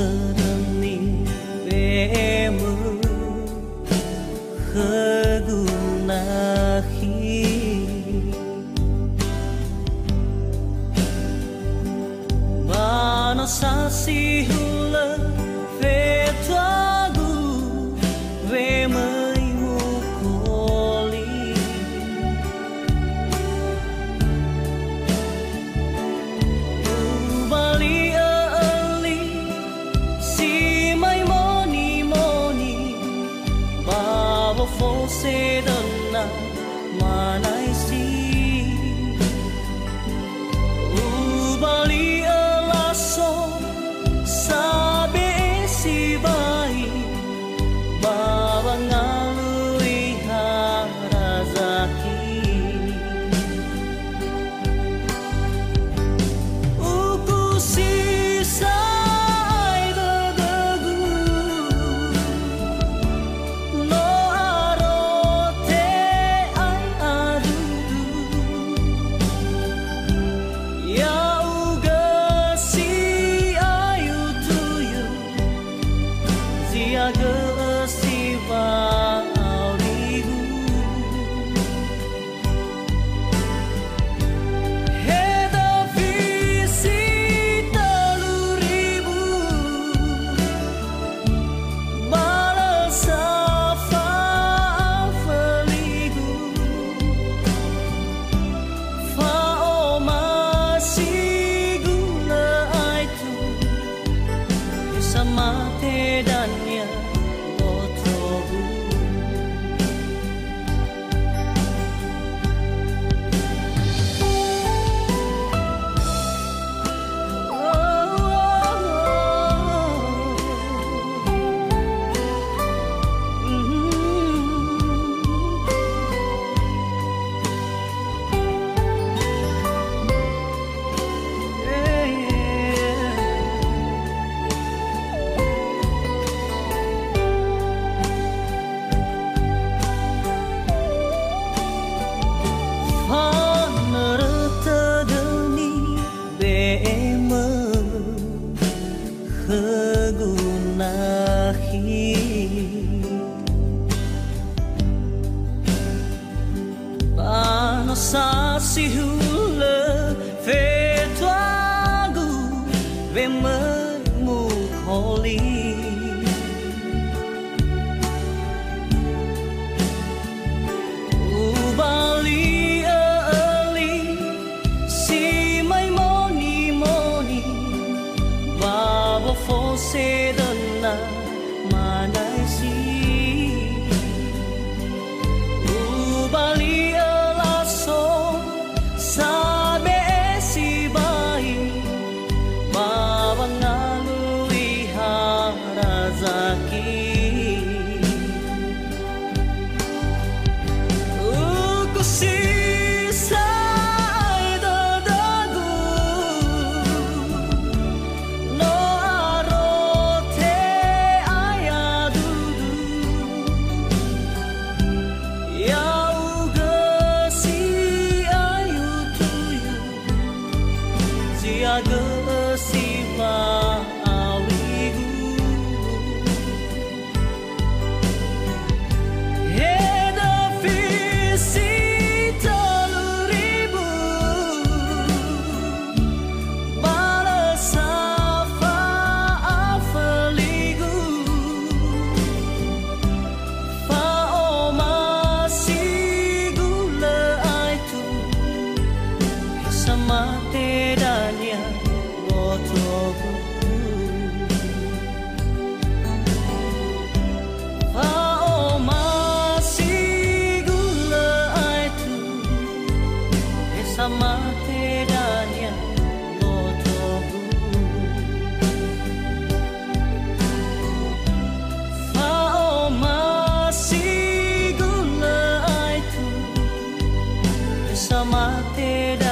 terni bemu kegunahi mano sasi hula fetagu vemai mukoli ubali ali si mai moni moni babo fose dana manai si ubali sabe si bai baba ngalui harazaki uku sisai dadagu no arote ai adudu ya Siaga siva aurigu Heda visita luribu Balasa faligu Fao masigu na aitu Sama tedannya kegunahi Pano sasi hula fetwagu vememu holi ubali ali si mai moni moni babo fose dana manai si ubali alaso sabe si bai baba ngalui harazaki uku sisai dadagu no arote ayadudu yauga si ayu tuyu siaga siva aurigu Heda visita luribu Balasa faligu Fao masigu le aitu Sama tedanya botogu Fao masigu le aitu Sama tedanya botogu Fao masigu le aitu Sama tedanya